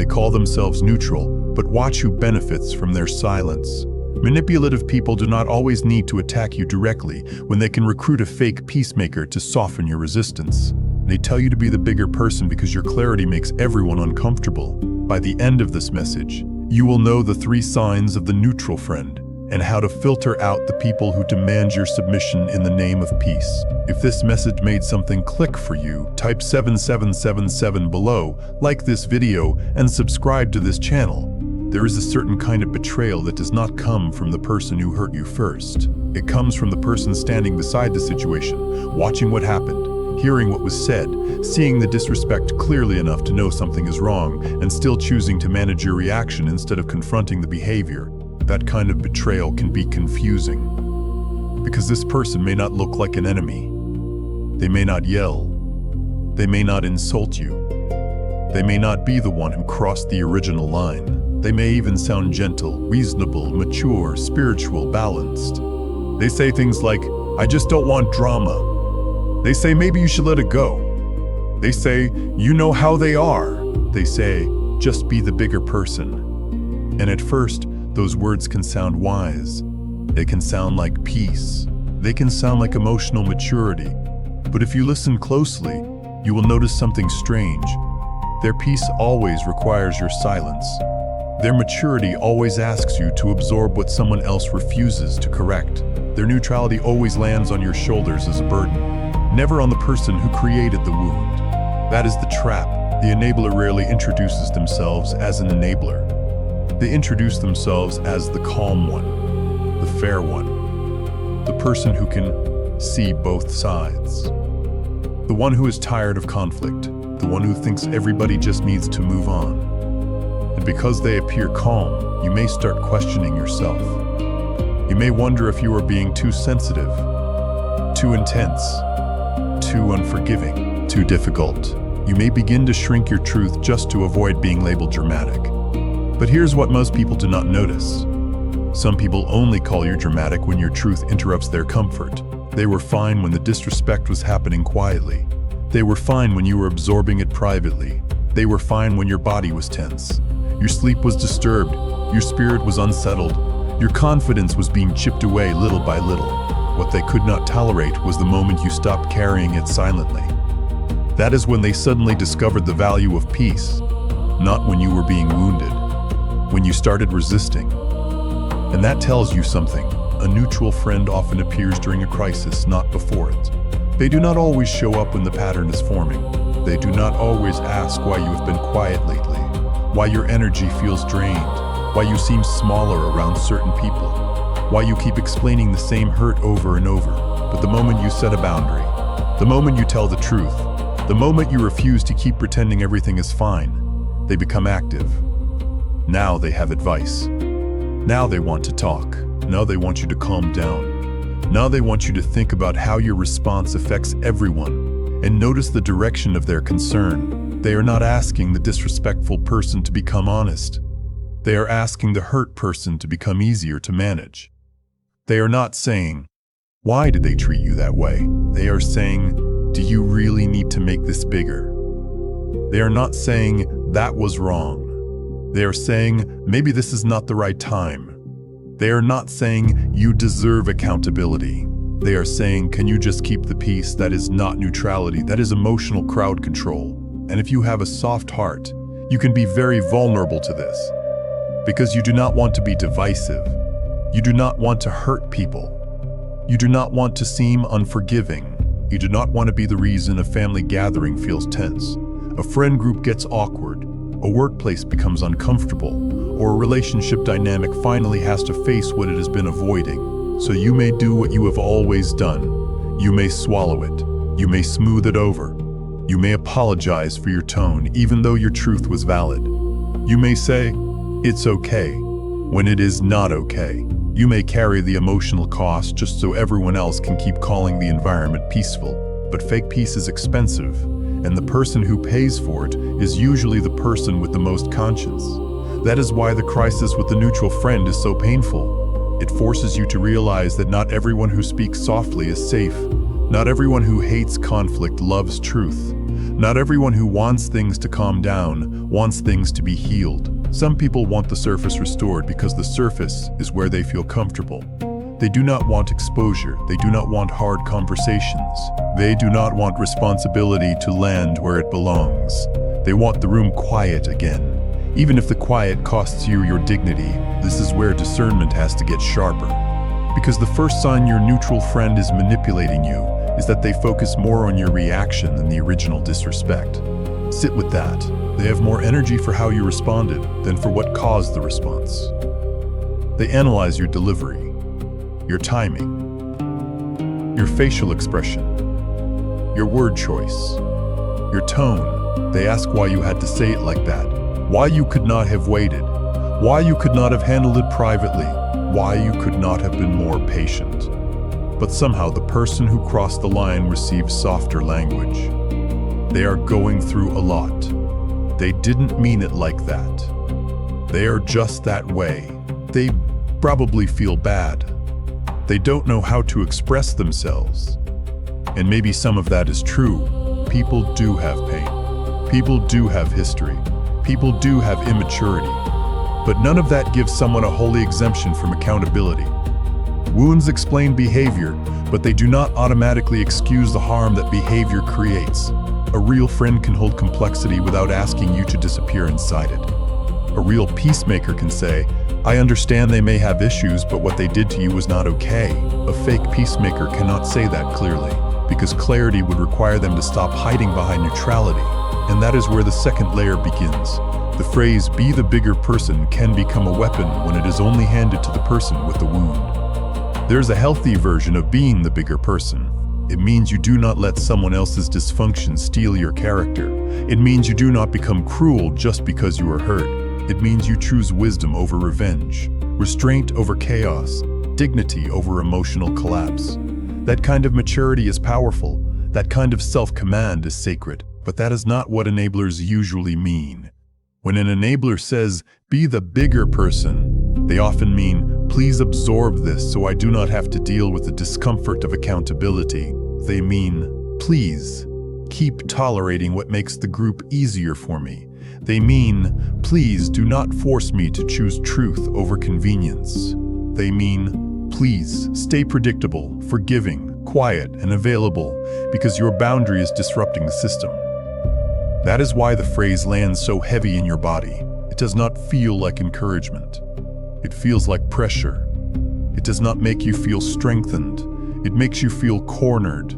call themselves neutral, but watch who benefits from their silence. Manipulative people do not always need to attack you directly when they can recruit a fake peacemaker to soften your resistance. They tell you to be the bigger person because your clarity makes everyone uncomfortable. By the end of this message, you will know the 3 signs of the neutral friend and how to filter out the people who demand your submission in the name of peace. If this message made something click for you, type 7777 below, like this video, and subscribe to this channel. There is a certain kind of betrayal that does not come from the person who hurt you first. It comes from the person standing beside the situation, watching what happened, hearing what was said, seeing the disrespect clearly enough to know something is wrong, and still choosing to manage your reaction instead of confronting the behavior. That kind of betrayal can be confusing, because this person may not look like an enemy. They may not yell. They may not insult you. They may not be the one who crossed the original line. They may even sound gentle, reasonable, mature, spiritual, balanced. They say things like, "I just don't want drama." They say, "Maybe you should let it go." They say, "You know how they are." They say, "Just be the bigger person." And at first, those words can sound wise. They can sound like peace. They can sound like emotional maturity. But if you listen closely, you will notice something strange. Their peace always requires your silence. Their maturity always asks you to absorb what someone else refuses to correct. Their neutrality always lands on your shoulders as a burden, never on the person who created the wound. That is the trap. The enabler rarely introduces themselves as an enabler. They introduce themselves as the calm one, the fair one, the person who can see both sides, the one who is tired of conflict, the one who thinks everybody just needs to move on. And because they appear calm, you may start questioning yourself. You may wonder if you are being too sensitive, too intense, too unforgiving, too difficult. You may begin to shrink your truth just to avoid being labeled dramatic. But here's what most people do not notice. Some people only call you dramatic when your truth interrupts their comfort. They were fine when the disrespect was happening quietly. They were fine when you were absorbing it privately. They were fine when your body was tense. Your sleep was disturbed. Your spirit was unsettled. Your confidence was being chipped away little by little. What they could not tolerate was the moment you stopped carrying it silently. That is when they suddenly discovered the value of peace, not when you were being wounded. When you started resisting. And that tells you something. A neutral friend often appears during a crisis, not before it. They do not always show up when the pattern is forming. They do not always ask why you have been quiet lately, why your energy feels drained, why you seem smaller around certain people, why you keep explaining the same hurt over and over. But the moment you set a boundary, the moment you tell the truth, the moment you refuse to keep pretending everything is fine, they become active. Now they have advice. Now they want to talk. Now they want you to calm down. Now they want you to think about how your response affects everyone and notice the direction of their concern. They are not asking the disrespectful person to become honest. They are asking the hurt person to become easier to manage. They are not saying, "Why did they treat you that way?" They are saying, "Do you really need to make this bigger?" They are not saying, "That was wrong." They are saying, "Maybe this is not the right time." They are not saying, "You deserve accountability." They are saying, "Can you just keep the peace?" That is not neutrality, that is emotional crowd control. And if you have a soft heart, you can be very vulnerable to this. Because you do not want to be divisive. You do not want to hurt people. You do not want to seem unforgiving. You do not want to be the reason a family gathering feels tense, a friend group gets awkward, a workplace becomes uncomfortable, or a relationship dynamic finally has to face what it has been avoiding. So you may do what you have always done. You may swallow it. You may smooth it over. You may apologize for your tone, even though your truth was valid. You may say, "It's okay," when it is not okay. You may carry the emotional cost just so everyone else can keep calling the environment peaceful. But fake peace is expensive, and the person who pays for it is usually the person with the most conscience. That is why the crisis with the neutral friend is so painful. It forces you to realize that not everyone who speaks softly is safe. Not everyone who hates conflict loves truth. Not everyone who wants things to calm down wants things to be healed. Some people want the surface restored because the surface is where they feel comfortable. They do not want exposure. They do not want hard conversations. They do not want responsibility to land where it belongs. They want the room quiet again. Even if the quiet costs you your dignity, this is where discernment has to get sharper. Because the first sign your neutral friend is manipulating you is that they focus more on your reaction than the original disrespect. Sit with that. They have more energy for how you responded than for what caused the response. They analyze your delivery, your timing, your facial expression, your word choice, your tone. They ask why you had to say it like that, why you could not have waited, why you could not have handled it privately, why you could not have been more patient. But somehow the person who crossed the line receives softer language. They are going through a lot. They didn't mean it like that. They are just that way. They probably feel bad. They don't know how to express themselves. And maybe some of that is true. People do have pain. People do have history. People do have immaturity. But none of that gives someone a holy exemption from accountability. Wounds explain behavior, but they do not automatically excuse the harm that behavior creates. A real friend can hold complexity without asking you to disappear inside it. A real peacemaker can say, I understand they may have issues, but what they did to you was not okay. A fake peacemaker cannot say that clearly, because clarity would require them to stop hiding behind neutrality. And that is where the second layer begins. The phrase, be the bigger person, can become a weapon when it is only handed to the person with the wound. There's a healthy version of being the bigger person. It means you do not let someone else's dysfunction steal your character. It means you do not become cruel just because you are hurt. It means you choose wisdom over revenge, restraint over chaos, dignity over emotional collapse. That kind of maturity is powerful. That kind of self-command is sacred. But that is not what enablers usually mean. When an enabler says, be the bigger person, they often mean, please absorb this so I do not have to deal with the discomfort of accountability. They mean, please, keep tolerating what makes the group easier for me. They mean, please do not force me to choose truth over convenience. They mean, please stay predictable, forgiving, quiet, and available because your boundary is disrupting the system. That is why the phrase lands so heavy in your body. It does not feel like encouragement. It feels like pressure. It does not make you feel strengthened. It makes you feel cornered.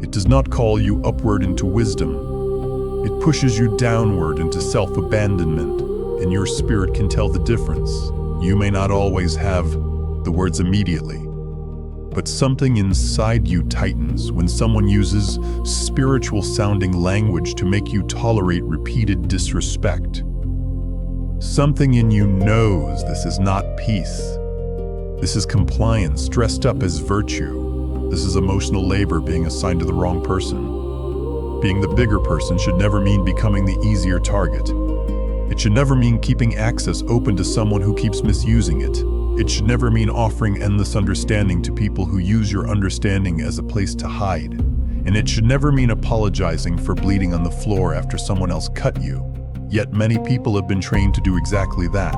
It does not call you upward into wisdom. It pushes you downward into self-abandonment, and your spirit can tell the difference. You may not always have the words immediately, but something inside you tightens when someone uses spiritual-sounding language to make you tolerate repeated disrespect. Something in you knows this is not peace. This is compliance dressed up as virtue. This is emotional labor being assigned to the wrong person. Being the bigger person should never mean becoming the easier target. It should never mean keeping access open to someone who keeps misusing it. It should never mean offering endless understanding to people who use your understanding as a place to hide. And it should never mean apologizing for bleeding on the floor after someone else cut you. Yet many people have been trained to do exactly that.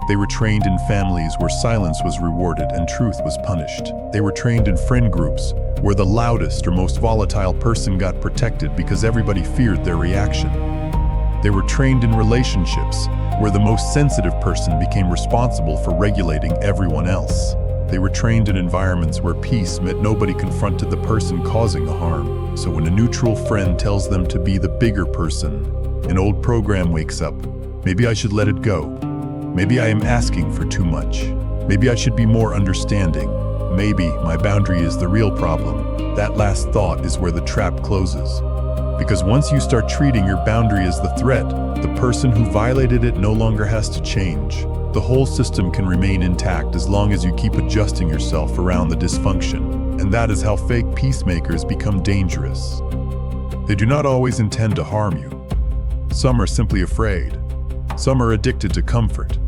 They were trained in families where silence was rewarded and truth was punished. They were trained in friend groups where the loudest or most volatile person got protected because everybody feared their reaction. They were trained in relationships where the most sensitive person became responsible for regulating everyone else. They were trained in environments where peace meant nobody confronted the person causing the harm. So when a neutral friend tells them to be the bigger person, an old program wakes up. Maybe I should let it go. Maybe I am asking for too much. Maybe I should be more understanding. Maybe my boundary is the real problem. That last thought is where the trap closes. Because once you start treating your boundary as the threat, the person who violated it no longer has to change. The whole system can remain intact as long as you keep adjusting yourself around the dysfunction. And that is how fake peacemakers become dangerous. They do not always intend to harm you. Some are simply afraid. Some are addicted to comfort.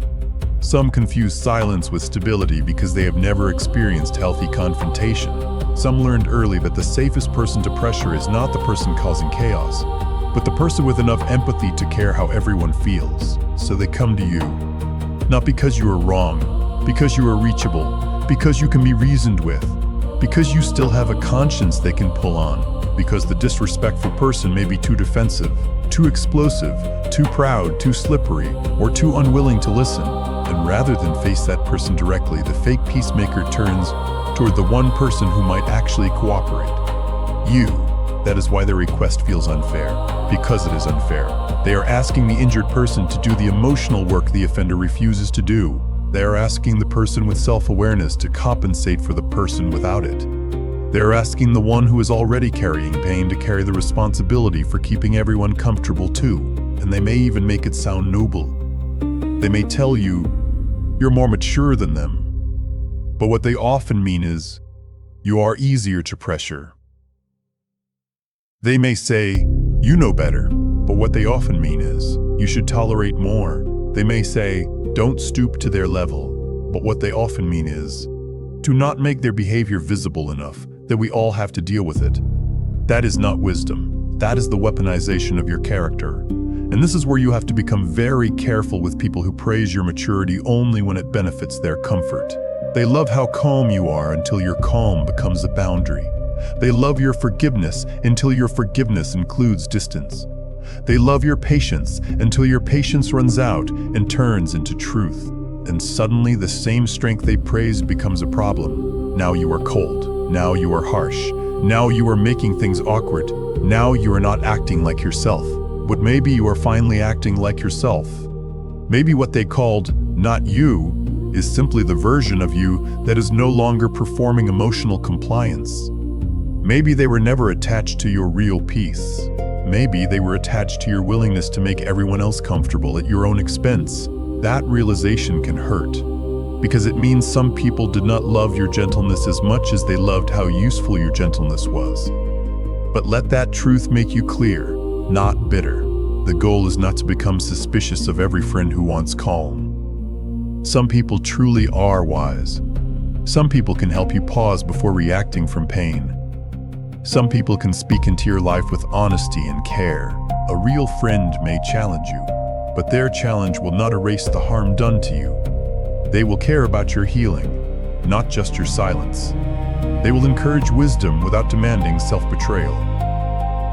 Some confuse silence with stability because they have never experienced healthy confrontation. Some learned early that the safest person to pressure is not the person causing chaos. but the person with enough empathy to care how everyone feels. So they come to you, not because you are wrong, because you are reachable, because you can be reasoned with, because you still have a conscience they can pull on, because the disrespectful person may be too defensive, too explosive, too proud, too slippery, or too unwilling to listen. And rather than face that person directly, the fake peacemaker turns toward the one person who might actually cooperate. You. That is why their request feels unfair, because it is unfair. They are asking the injured person to do the emotional work the offender refuses to do. They are asking the person with self-awareness to compensate for the person without it. They are asking the one who is already carrying pain to carry the responsibility for keeping everyone comfortable too, and they may even make it sound noble. They may tell you, you're more mature than them. But what they often mean is, you are easier to pressure. They may say, you know better, but what they often mean is, you should tolerate more. They may say, don't stoop to their level, but what they often mean is, do not make their behavior visible enough that we all have to deal with it. That is not wisdom. That is the weaponization of your character. And this is where you have to become very careful with people who praise your maturity only when it benefits their comfort. They love how calm you are until your calm becomes a boundary. They love your forgiveness until your forgiveness includes distance. They love your patience until your patience runs out and turns into truth. And suddenly the same strength they praised becomes a problem. Now you are cold. Now you are harsh. Now you are making things awkward. Now you are not acting like yourself. But maybe you are finally acting like yourself. Maybe what they called not you is simply the version of you that is no longer performing emotional compliance. Maybe they were never attached to your real peace. Maybe they were attached to your willingness to make everyone else comfortable at your own expense. That realization can hurt, because it means some people did not love your gentleness as much as they loved how useful your gentleness was. But let that truth make you clear, not bitter. The goal is not to become suspicious of every friend who wants calm. Some people truly are wise. Some people can help you pause before reacting from pain. Some people can speak into your life with honesty and care. A real friend may challenge you, but their challenge will not erase the harm done to you. They will care about your healing, not just your silence. They will encourage wisdom without demanding self-betrayal.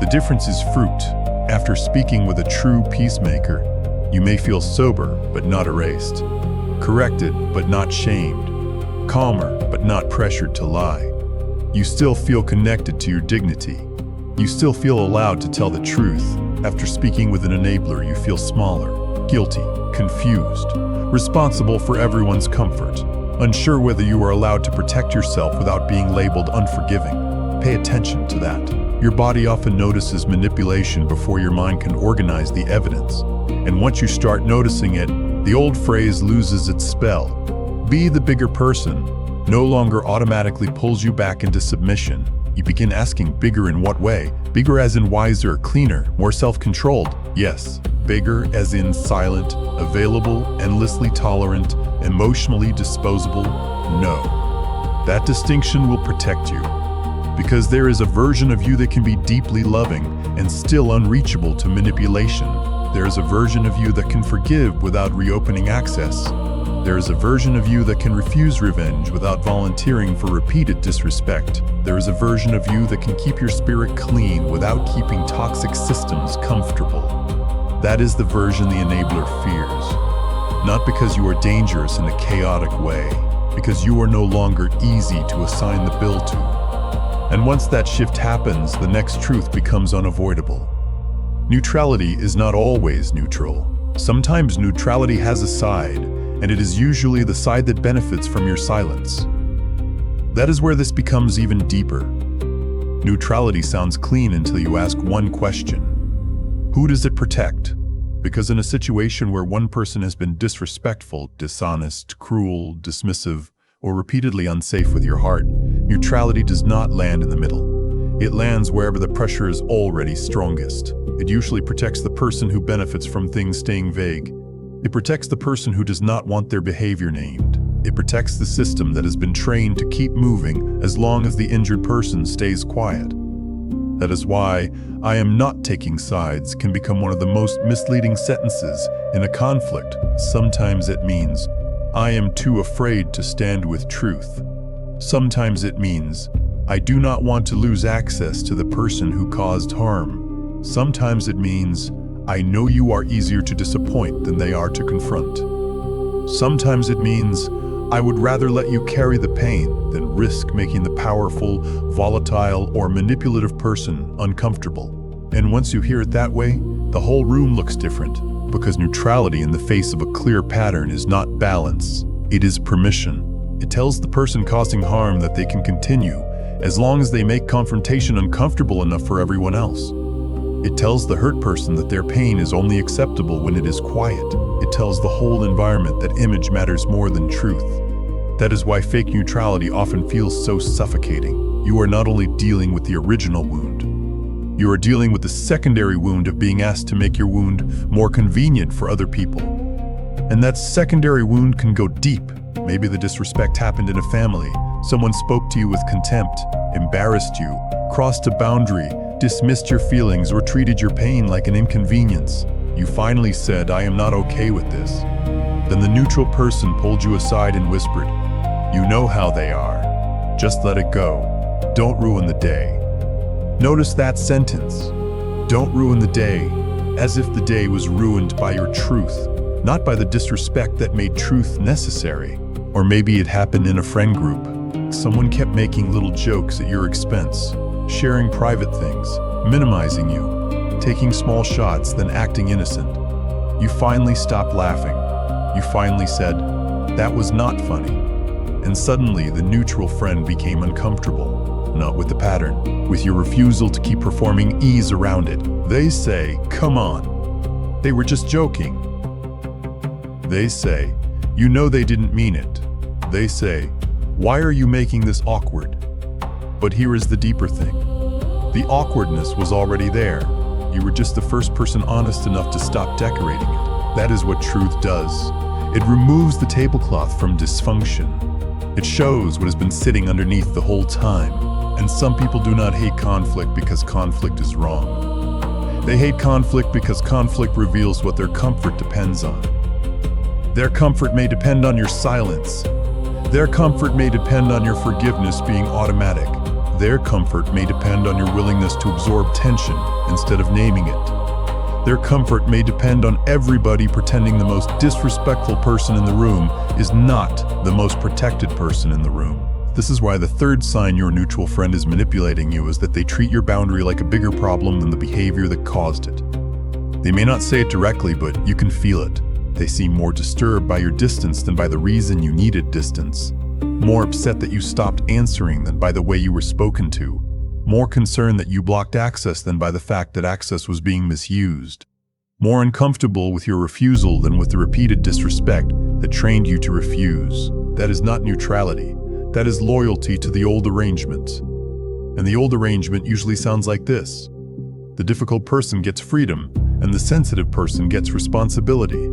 The difference is fruit. After speaking with a true peacemaker, you may feel sober but not erased, corrected but not shamed, calmer but not pressured to lie. You still feel connected to your dignity. You still feel allowed to tell the truth. After speaking with an enabler, you feel smaller, guilty, confused, responsible for everyone's comfort, unsure whether you are allowed to protect yourself without being labeled unforgiving. Pay attention to that. Your body often notices manipulation before your mind can organize the evidence. And once you start noticing it, the old phrase loses its spell. Be the bigger person no longer automatically pulls you back into submission. You begin asking, bigger in what way? Bigger as in wiser, cleaner, more self-controlled? Yes. Bigger as in silent, available, endlessly tolerant, emotionally disposable? No. That distinction will protect you, because there is a version of you that can be deeply loving and still unreachable to manipulation. There is a version of you that can forgive without reopening access. There is a version of you that can refuse revenge without volunteering for repeated disrespect. There is a version of you that can keep your spirit clean without keeping toxic systems comfortable. That is the version the enabler fears. Not because you are dangerous in a chaotic way, because you are no longer easy to assign the bill to. And once that shift happens, the next truth becomes unavoidable. Neutrality is not always neutral. Sometimes neutrality has a side, and it is usually the side that benefits from your silence. That is where this becomes even deeper. Neutrality sounds clean until you ask one question. Who does it protect? Because in a situation where one person has been disrespectful, dishonest, cruel, dismissive, or repeatedly unsafe with your heart, neutrality does not land in the middle. It lands wherever the pressure is already strongest. It usually protects the person who benefits from things staying vague. It protects the person who does not want their behavior named. It protects the system that has been trained to keep moving as long as the injured person stays quiet. That is why "I am not taking sides" can become one of the most misleading sentences in a conflict. Sometimes it means, "I am too afraid to stand with truth." Sometimes it means, "I do not want to lose access to the person who caused harm." Sometimes it means, "I know you are easier to disappoint than they are to confront." Sometimes it means, "I would rather let you carry the pain than risk making the powerful, volatile, or manipulative person uncomfortable." And once you hear it that way, the whole room looks different, because neutrality in the face of a clear pattern is not balance, it is permission. It tells the person causing harm that they can continue, as long as they make confrontation uncomfortable enough for everyone else. It tells the hurt person that their pain is only acceptable when it is quiet. It tells the whole environment that image matters more than truth. That is why fake neutrality often feels so suffocating. You are not only dealing with the original wound, you are dealing with the secondary wound of being asked to make your wound more convenient for other people. And that secondary wound can go deep. Maybe the disrespect happened in a family. Someone spoke to you with contempt, embarrassed you, crossed a boundary, dismissed your feelings, or treated your pain like an inconvenience. You finally said, "I am not okay with this." Then the neutral person pulled you aside and whispered, "You know how they are. Just let it go. Don't ruin the day." Notice that sentence. Don't ruin the day, as if the day was ruined by your truth, not by the disrespect that made truth necessary. Or maybe it happened in a friend group. Someone kept making little jokes at your expense, sharing private things, minimizing you, taking small shots, then acting innocent. You finally stopped laughing. You finally said, "That was not funny." And suddenly the neutral friend became uncomfortable, not with the pattern, with your refusal to keep performing ease around it. They say, "Come on. They were just joking." They say, "You know they didn't mean it." They say, "Why are you making this awkward?" But here is the deeper thing. The awkwardness was already there. You were just the first person honest enough to stop decorating it. That is what truth does. It removes the tablecloth from dysfunction. It shows what has been sitting underneath the whole time. And some people do not hate conflict because conflict is wrong. They hate conflict because conflict reveals what their comfort depends on. Their comfort may depend on your silence. Their comfort may depend on your forgiveness being automatic. Their comfort may depend on your willingness to absorb tension instead of naming it. Their comfort may depend on everybody pretending the most disrespectful person in the room is not the most protected person in the room. This is why the third sign your neutral friend is manipulating you is that they treat your boundary like a bigger problem than the behavior that caused it. They may not say it directly, but you can feel it. They seem more disturbed by your distance than by the reason you needed distance. More upset that you stopped answering than by the way you were spoken to. More concerned that you blocked access than by the fact that access was being misused. More uncomfortable with your refusal than with the repeated disrespect that trained you to refuse. That is not neutrality. That is loyalty to the old arrangement. And the old arrangement usually sounds like this. The difficult person gets freedom, and the sensitive person gets responsibility.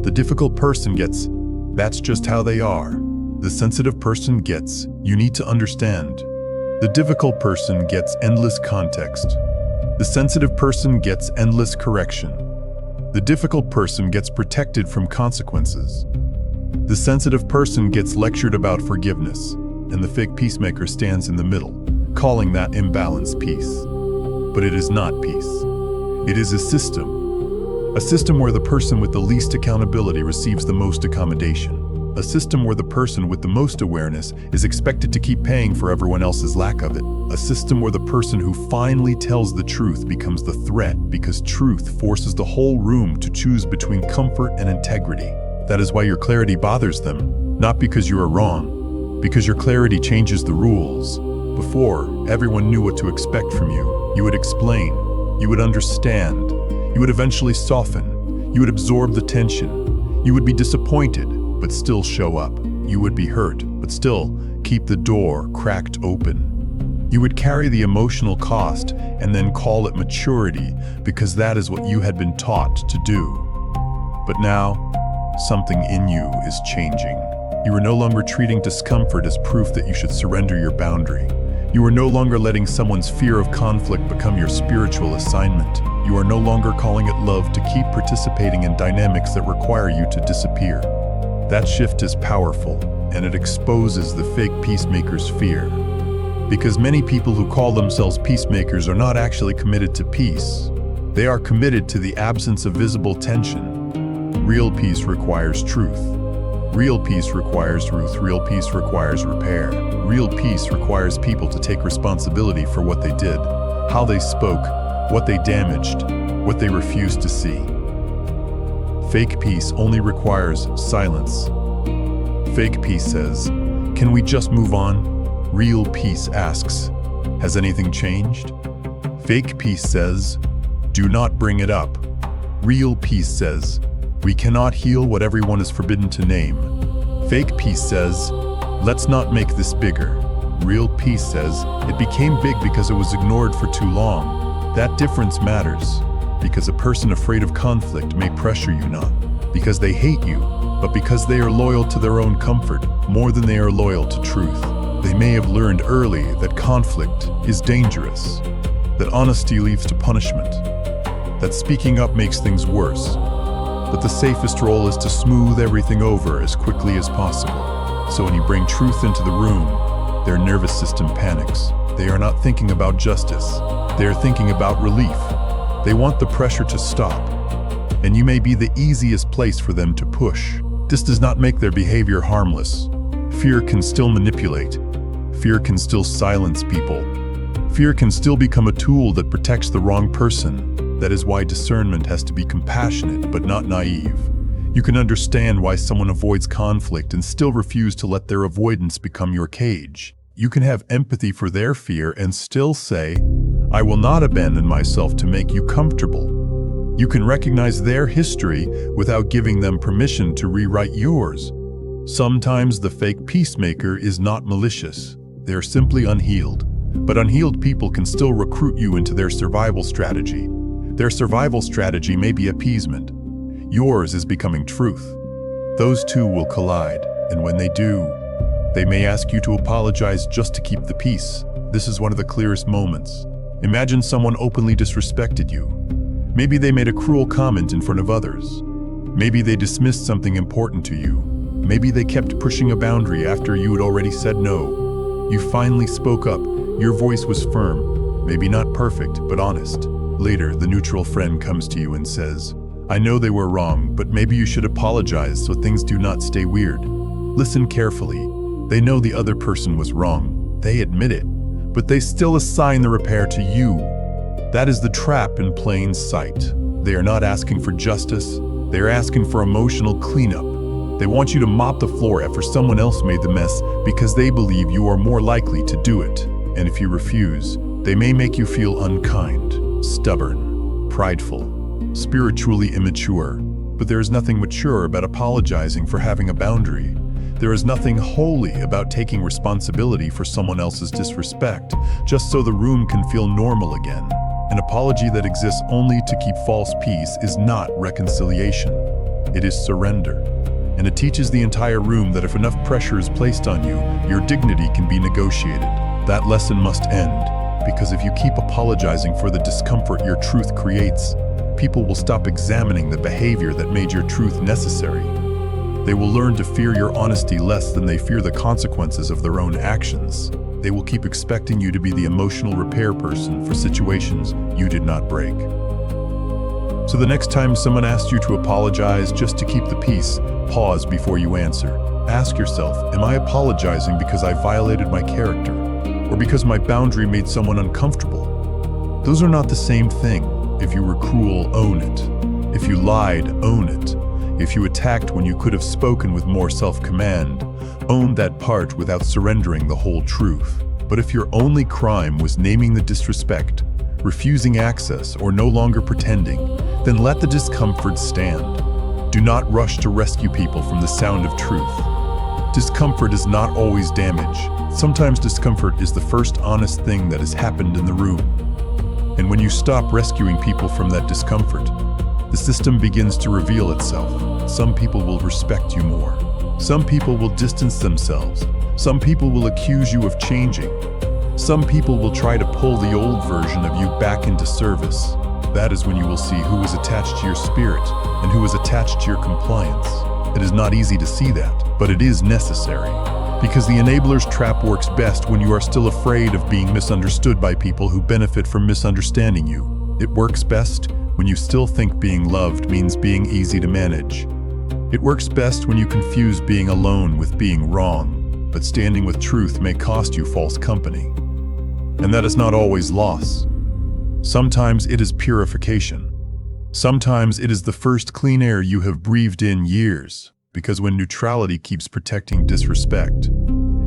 The difficult person gets, "That's just how they are." The sensitive person gets, "You need to understand." The difficult person gets endless context. The sensitive person gets endless correction. The difficult person gets protected from consequences. The sensitive person gets lectured about forgiveness, and the fake peacemaker stands in the middle, calling that imbalance peace. But it is not peace. It is a system. A system where the person with the least accountability receives the most accommodation. A system where the person with the most awareness is expected to keep paying for everyone else's lack of it. A system where the person who finally tells the truth becomes the threat because truth forces the whole room to choose between comfort and integrity. That is why your clarity bothers them, not because you are wrong, because your clarity changes the rules. Before, everyone knew what to expect from you. You would explain, you would understand, you would eventually soften, you would absorb the tension, you would be disappointed, but still show up. You would be hurt, but still keep the door cracked open. You would carry the emotional cost and then call it maturity because that is what you had been taught to do. But now, something in you is changing. You are no longer treating discomfort as proof that you should surrender your boundary. You are no longer letting someone's fear of conflict become your spiritual assignment. You are no longer calling it love to keep participating in dynamics that require you to disappear. That shift is powerful, and it exposes the fake peacemakers' fear. Because many people who call themselves peacemakers are not actually committed to peace. They are committed to the absence of visible tension. Real peace requires truth. Real peace requires truth. Real peace requires repair. Real peace requires people to take responsibility for what they did, how they spoke, what they damaged, what they refused to see. Fake peace only requires silence. Fake peace says, "Can we just move on?" Real peace asks, "Has anything changed?" Fake peace says, "Do not bring it up." Real peace says, "We cannot heal what everyone is forbidden to name." Fake peace says, "Let's not make this bigger." Real peace says, "It became big because it was ignored for too long." That difference matters, because a person afraid of conflict may pressure you not because they hate you, but because they are loyal to their own comfort more than they are loyal to truth. They may have learned early that conflict is dangerous, that honesty leads to punishment, that speaking up makes things worse, that the safest role is to smooth everything over as quickly as possible. So when you bring truth into the room, their nervous system panics. They are not thinking about justice. They are thinking about relief. They want the pressure to stop, and you may be the easiest place for them to push. This does not make their behavior harmless. Fear can still manipulate. Fear can still silence people. Fear can still become a tool that protects the wrong person. That is why discernment has to be compassionate but not naive. You can understand why someone avoids conflict and still refuse to let their avoidance become your cage. You can have empathy for their fear and still say, "I will not abandon myself to make you comfortable." You can recognize their history without giving them permission to rewrite yours. Sometimes the fake peacemaker is not malicious. They are simply unhealed. But unhealed people can still recruit you into their survival strategy. Their survival strategy may be appeasement. Yours is becoming truth. Those two will collide, and when they do, they may ask you to apologize just to keep the peace. This is one of the clearest moments. Imagine someone openly disrespected you. Maybe they made a cruel comment in front of others. Maybe they dismissed something important to you. Maybe they kept pushing a boundary after you had already said no. You finally spoke up. Your voice was firm, maybe not perfect, but honest. Later, the neutral friend comes to you and says, "I know they were wrong, but maybe you should apologize so things do not stay weird." Listen carefully. They know the other person was wrong. They admit it, but they still assign the repair to you. That is the trap in plain sight. They are not asking for justice. They are asking for emotional cleanup. They want you to mop the floor after someone else made the mess because they believe you are more likely to do it. And if you refuse, they may make you feel unkind, stubborn, prideful, spiritually immature. But there is nothing mature about apologizing for having a boundary. There is nothing holy about taking responsibility for someone else's disrespect, just so the room can feel normal again. An apology that exists only to keep false peace is not reconciliation. It is surrender. And it teaches the entire room that if enough pressure is placed on you, your dignity can be negotiated. That lesson must end, because if you keep apologizing for the discomfort your truth creates, people will stop examining the behavior that made your truth necessary. They will learn to fear your honesty less than they fear the consequences of their own actions. They will keep expecting you to be the emotional repair person for situations you did not break. So the next time someone asks you to apologize just to keep the peace, pause before you answer. Ask yourself, am I apologizing because I violated my character, or because my boundary made someone uncomfortable? Those are not the same thing. If you were cruel, own it. If you lied, own it. If you attacked when you could have spoken with more self-command, own that part without surrendering the whole truth. But if your only crime was naming the disrespect, refusing access, or no longer pretending, then let the discomfort stand. Do not rush to rescue people from the sound of truth. Discomfort is not always damage. Sometimes discomfort is the first honest thing that has happened in the room. And when you stop rescuing people from that discomfort, the system begins to reveal itself. Some people will respect you more. Some people will distance themselves. Some people will accuse you of changing. Some people will try to pull the old version of you back into service. That is when you will see who is attached to your spirit and who is attached to your compliance. It is not easy to see that, but it is necessary. Because the enabler's trap works best when you are still afraid of being misunderstood by people who benefit from misunderstanding you. It works best when you still think being loved means being easy to manage. It works best when you confuse being alone with being wrong, but standing with truth may cost you false company. And that is not always loss. Sometimes it is purification. Sometimes it is the first clean air you have breathed in years, because when neutrality keeps protecting disrespect,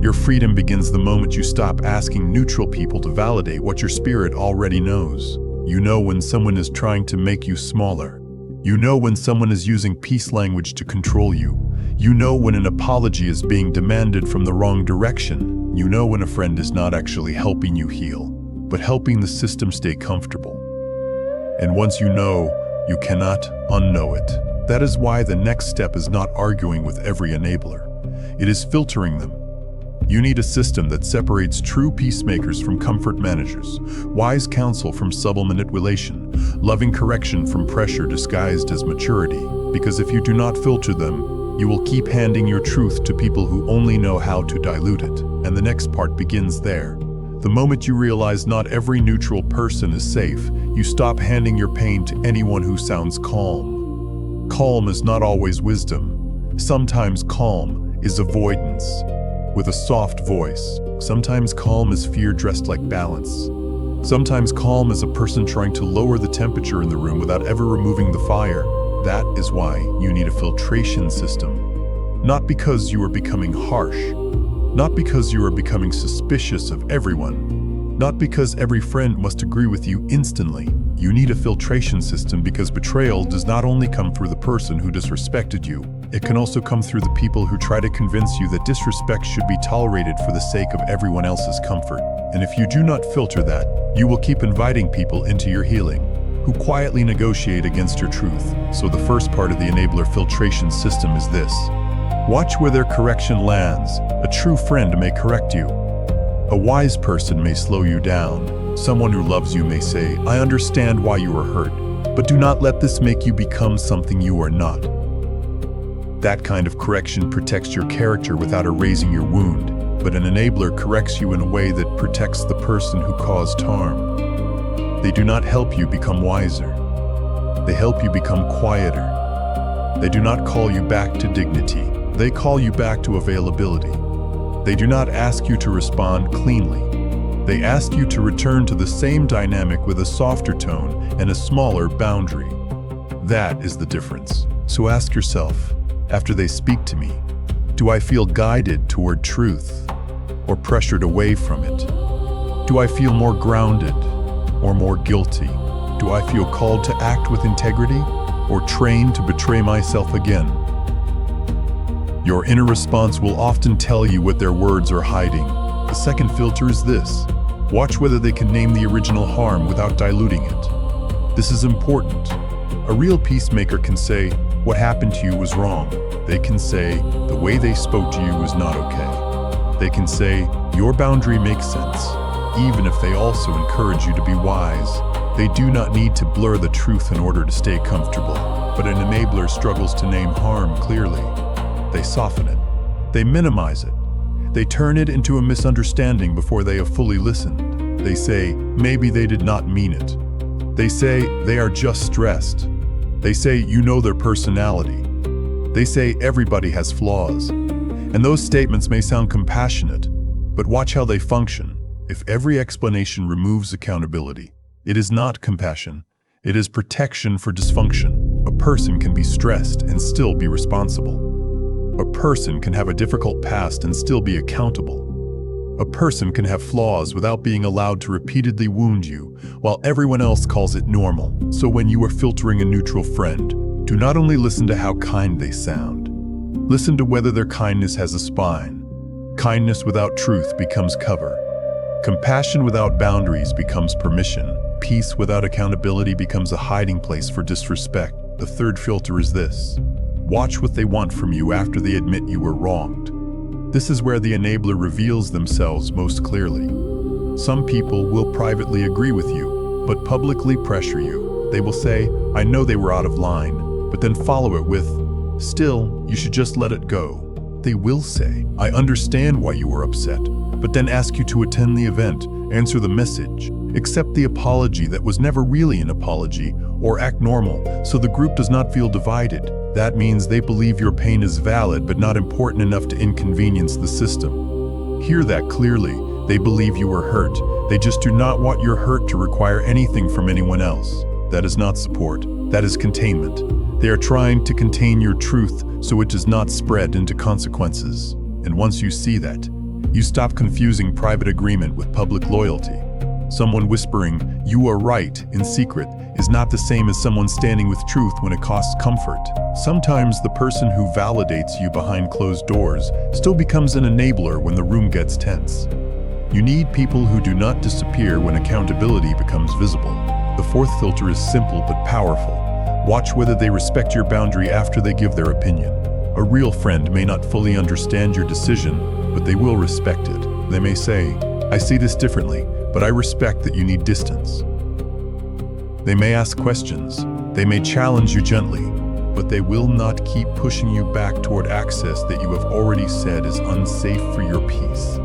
your freedom begins the moment you stop asking neutral people to validate what your spirit already knows. You know when someone is trying to make you smaller. You know when someone is using peace language to control you. You know when an apology is being demanded from the wrong direction. You know when a friend is not actually helping you heal, but helping the system stay comfortable. And once you know, you cannot unknow it. That is why the next step is not arguing with every enabler. It is filtering them. You need a system that separates true peacemakers from comfort managers, wise counsel from subtle manipulation, loving correction from pressure disguised as maturity. Because if you do not filter them, you will keep handing your truth to people who only know how to dilute it. And the next part begins there. The moment you realize not every neutral person is safe, you stop handing your pain to anyone who sounds calm. Calm is not always wisdom. Sometimes calm is avoidance. With a soft voice. Sometimes calm is fear dressed like balance. Sometimes calm is a person trying to lower the temperature in the room without ever removing the fire. That is why you need a filtration system. Not because you are becoming harsh. Not because you are becoming suspicious of everyone. Not because every friend must agree with you instantly. You need a filtration system because betrayal does not only come through the person who disrespected you, it can also come through the people who try to convince you that disrespect should be tolerated for the sake of everyone else's comfort. And if you do not filter that, you will keep inviting people into your healing, who quietly negotiate against your truth. So the first part of the enabler filtration system is this. Watch where their correction lands. A true friend may correct you. A wise person may slow you down. Someone who loves you may say, I understand why you are hurt, but do not let this make you become something you are not. That kind of correction protects your character without erasing your wound, but an enabler corrects you in a way that protects the person who caused harm. They do not help you become wiser. They help you become quieter. They do not call you back to dignity. They call you back to availability. They do not ask you to respond cleanly. They ask you to return to the same dynamic with a softer tone and a smaller boundary. That is the difference. So ask yourself, after they speak to me, do I feel guided toward truth or pressured away from it? Do I feel more grounded or more guilty? Do I feel called to act with integrity or trained to betray myself again? Your inner response will often tell you what their words are hiding. The second filter is this. Watch whether they can name the original harm without diluting it. This is important. A real peacemaker can say, what happened to you was wrong. They can say, the way they spoke to you was not okay. They can say, your boundary makes sense, even if they also encourage you to be wise. They do not need to blur the truth in order to stay comfortable. But an enabler struggles to name harm clearly. They soften it. They minimize it. They turn it into a misunderstanding before they have fully listened. They say, maybe they did not mean it. They say, they are just stressed. They say, you know their personality. They say, everybody has flaws. And those statements may sound compassionate, but watch how they function. If every explanation removes accountability, it is not compassion. It is protection for dysfunction. A person can be stressed and still be responsible. A person can have a difficult past and still be accountable. A person can have flaws without being allowed to repeatedly wound you, while everyone else calls it normal. So when you are filtering a neutral friend, do not only listen to how kind they sound. Listen to whether their kindness has a spine. Kindness without truth becomes cover. Compassion without boundaries becomes permission. Peace without accountability becomes a hiding place for disrespect. The third filter is this. Watch what they want from you after they admit you were wronged. This is where the enabler reveals themselves most clearly. Some people will privately agree with you, but publicly pressure you. They will say, I know they were out of line, but then follow it with, still, you should just let it go. They will say, I understand why you were upset, but then ask you to attend the event, answer the message, accept the apology that was never really an apology, or act normal so the group does not feel divided. That means they believe your pain is valid but not important enough to inconvenience the system. Hear that clearly. They believe you were hurt. They just do not want your hurt to require anything from anyone else. That is not support. That is containment. They are trying to contain your truth so it does not spread into consequences. And once you see that, you stop confusing private agreement with public loyalty. Someone whispering, you are right, in secret, is not the same as someone standing with truth when it costs comfort. Sometimes the person who validates you behind closed doors still becomes an enabler when the room gets tense. You need people who do not disappear when accountability becomes visible. The fourth filter is simple but powerful. Watch whether they respect your boundary after they give their opinion. A real friend may not fully understand your decision, but they will respect it. They may say, I see this differently, but I respect that you need distance. They may ask questions. They may challenge you gently, but they will not keep pushing you back toward access that you have already said is unsafe for your peace.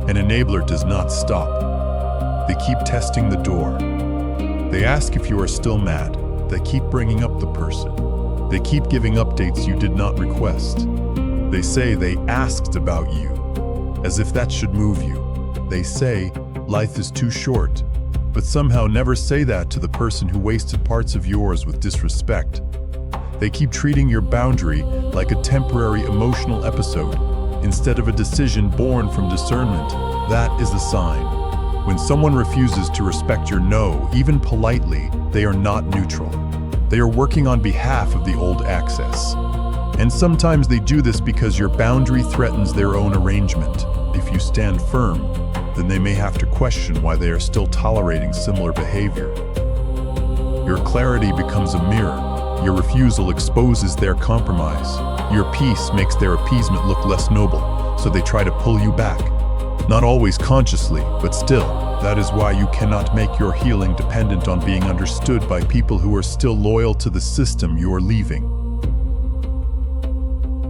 An enabler does not stop. They keep testing the door. They ask if you are still mad. They keep bringing up the person. They keep giving updates you did not request. They say they asked about you, as if that should move you. They say, life is too short, but somehow never say that to the person who wasted parts of yours with disrespect. They keep treating your boundary like a temporary emotional episode, instead of a decision born from discernment. That is a sign. When someone refuses to respect your no, even politely, they are not neutral. They are working on behalf of the old access. And sometimes they do this because your boundary threatens their own arrangement. If you stand firm, then they may have to question why they are still tolerating similar behavior. Your clarity becomes a mirror. Your refusal exposes their compromise. Your peace makes their appeasement look less noble, so they try to pull you back. Not always consciously, but still. That is why you cannot make your healing dependent on being understood by people who are still loyal to the system you are leaving.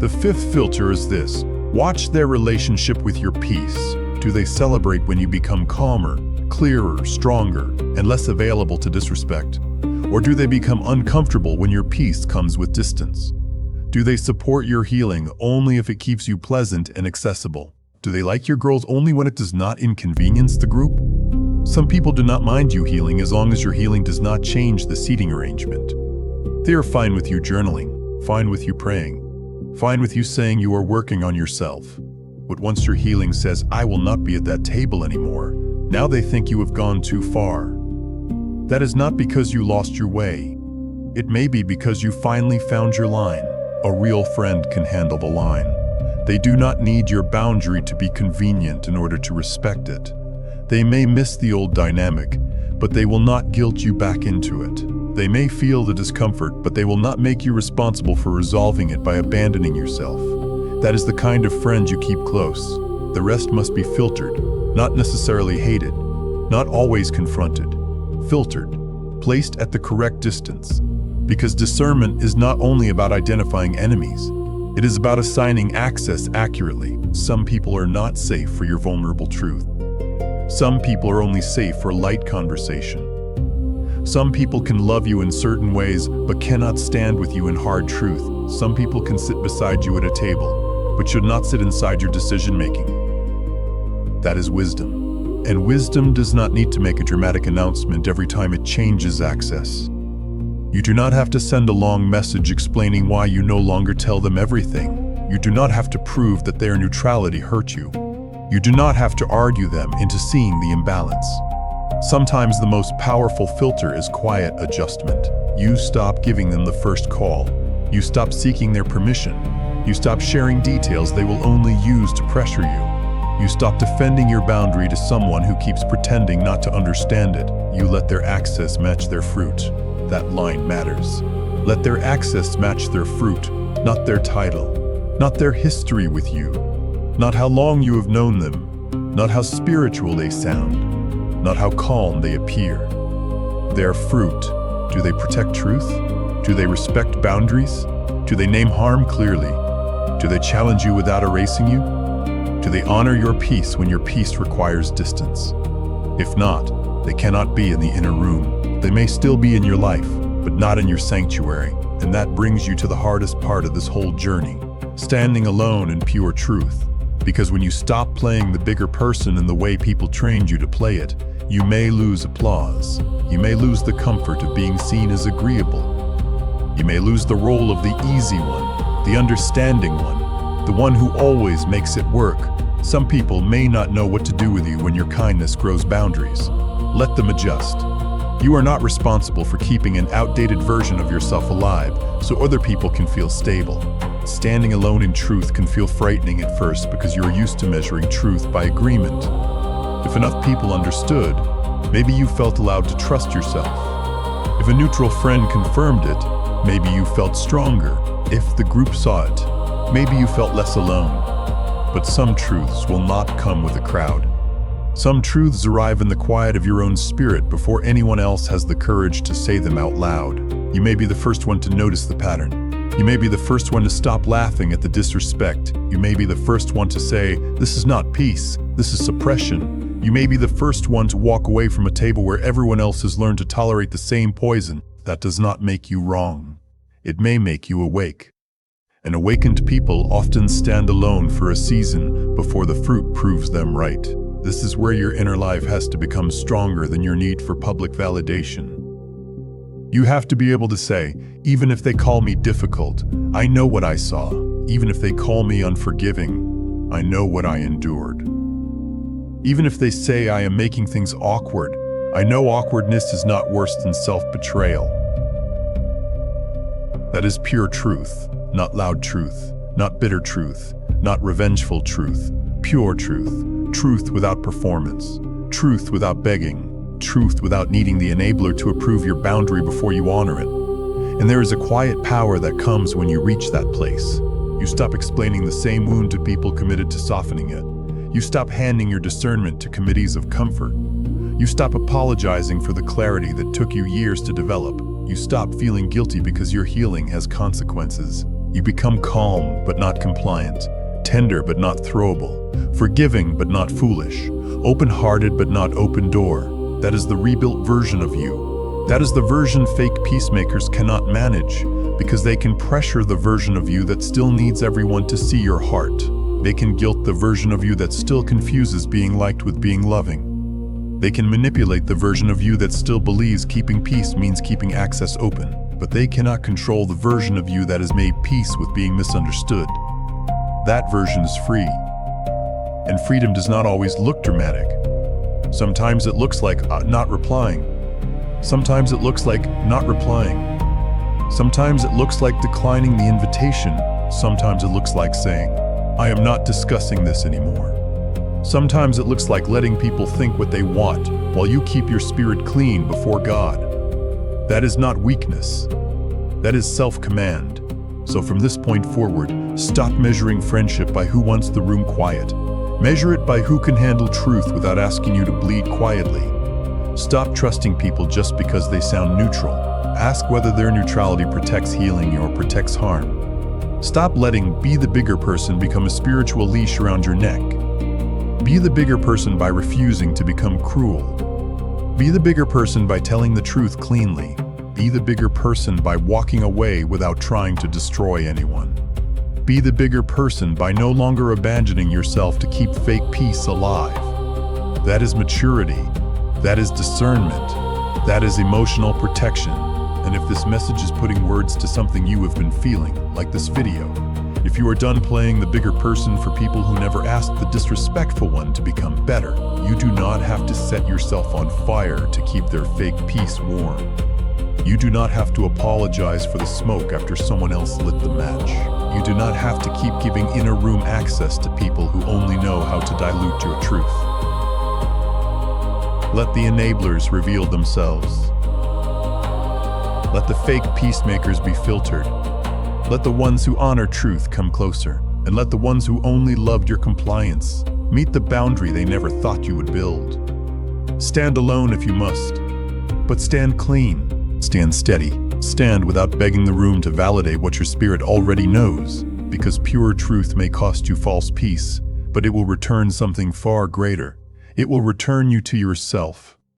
The fifth filter is this. Watch their relationship with your peace. Do they celebrate when you become calmer, clearer, stronger, and less available to disrespect? Or do they become uncomfortable when your peace comes with distance? Do they support your healing only if it keeps you pleasant and accessible? Do they like your growth only when it does not inconvenience the group? Some people do not mind you healing as long as your healing does not change the seating arrangement. They are fine with you journaling, fine with you praying, fine with you saying you are working on yourself. But once your healing says, I will not be at that table anymore, now they think you have gone too far. That is not because you lost your way. It may be because you finally found your line. A real friend can handle the line. They do not need your boundary to be convenient in order to respect it. They may miss the old dynamic, but they will not guilt you back into it. They may feel the discomfort, but they will not make you responsible for resolving it by abandoning yourself. That is the kind of friend you keep close. The rest must be filtered, not necessarily hated, not always confronted. Filtered, placed at the correct distance. Because discernment is not only about identifying enemies, it is about assigning access accurately. Some people are not safe for your vulnerable truth. Some people are only safe for light conversation. Some people can love you in certain ways, but cannot stand with you in hard truth. Some people can sit beside you at a table, but should not sit inside your decision-making. That is wisdom. And wisdom does not need to make a dramatic announcement every time it changes access. You do not have to send a long message explaining why you no longer tell them everything. You do not have to prove that their neutrality hurt you. You do not have to argue them into seeing the imbalance. Sometimes the most powerful filter is quiet adjustment. You stop giving them the first call. You stop seeking their permission. You stop sharing details they will only use to pressure you. You stop defending your boundary to someone who keeps pretending not to understand it. You let their access match their fruit. That line matters. Let their access match their fruit, not their title, not their history with you, not how long you have known them. not how spiritual they sound, not how calm they appear. Their fruit. Do they protect truth? Do they respect boundaries? Do they name harm clearly? Do they challenge you without erasing you? Do they honor your peace when your peace requires distance? If not, they cannot be in the inner room. They may still be in your life, but not in your sanctuary. And that brings you to the hardest part of this whole journey, standing alone in pure truth. Because when you stop playing the bigger person in the way people trained you to play it, you may lose applause. You may lose the comfort of being seen as agreeable. You may lose the role of the easy one, the understanding one, the one who always makes it work. Some people may not know what to do with you when your kindness grows boundaries. Let them adjust. You are not responsible for keeping an outdated version of yourself alive so other people can feel stable. Standing alone in truth can feel frightening at first because you're used to measuring truth by agreement. If enough people understood, maybe you felt allowed to trust yourself. If a neutral friend confirmed it, maybe you felt stronger. If the group saw it, maybe you felt less alone. But some truths will not come with a crowd. Some truths arrive in the quiet of your own spirit before anyone else has the courage to say them out loud. You may be the first one to notice the pattern. You may be the first one to stop laughing at the disrespect. You may be the first one to say, "This is not peace, this is suppression." You may be the first one to walk away from a table where everyone else has learned to tolerate the same poison. That does not make you wrong. It may make you awake. And awakened people often stand alone for a season before the fruit proves them right. This is where your inner life has to become stronger than your need for public validation. You have to be able to say, even if they call me difficult, I know what I saw. Even if they call me unforgiving, I know what I endured. Even if they say I am making things awkward, I know awkwardness is not worse than self-betrayal. That is pure truth, not loud truth, not bitter truth, not revengeful truth, pure truth. Truth without performance, truth without begging, truth without needing the enabler to approve your boundary before you honor it. And there is a quiet power that comes when you reach that place. You stop explaining the same wound to people committed to softening it. You stop handing your discernment to committees of comfort. You stop apologizing for the clarity that took you years to develop. You stop feeling guilty because your healing has consequences. You become calm but not compliant, tender but not throwable, forgiving but not foolish, open-hearted but not open-door. That is the rebuilt version of you. That is the version fake peacemakers cannot manage, because they can pressure the version of you that still needs everyone to see your heart. They can guilt the version of you that still confuses being liked with being loving. They can manipulate the version of you that still believes keeping peace means keeping access open. But they cannot control the version of you that has made peace with being misunderstood. That version is free. And freedom does not always look dramatic. Sometimes it looks like not replying. Sometimes it looks like not replying. Sometimes it looks like declining the invitation. Sometimes it looks like saying, I am not discussing this anymore. Sometimes it looks like letting people think what they want while you keep your spirit clean before God. That is not weakness. That is self-command. So from this point forward, stop measuring friendship by who wants the room quiet. Measure it by who can handle truth without asking you to bleed quietly. Stop trusting people just because they sound neutral. Ask whether their neutrality protects healing or protects harm. Stop letting be the bigger person become a spiritual leash around your neck. Be the bigger person by refusing to become cruel. Be the bigger person by telling the truth cleanly. Be the bigger person by walking away without trying to destroy anyone. Be the bigger person by no longer abandoning yourself to keep fake peace alive. That is maturity. That is discernment. That is emotional protection. And if this message is putting words to something you have been feeling, like this video, if you are done playing the bigger person for people who never asked the disrespectful one to become better, you do not have to set yourself on fire to keep their fake peace warm. You do not have to apologize for the smoke after someone else lit the match. You do not have to keep giving inner room access to people who only know how to dilute your truth. Let the enablers reveal themselves. Let the fake peacemakers be filtered. Let the ones who honor truth come closer, and let the ones who only loved your compliance Meet the boundary they never thought you would build. Stand alone if you must, but stand clean, stand steady, stand without begging the room to validate what your spirit already knows, because pure truth may cost you false peace, but it will return something far greater. It will return you to yourself.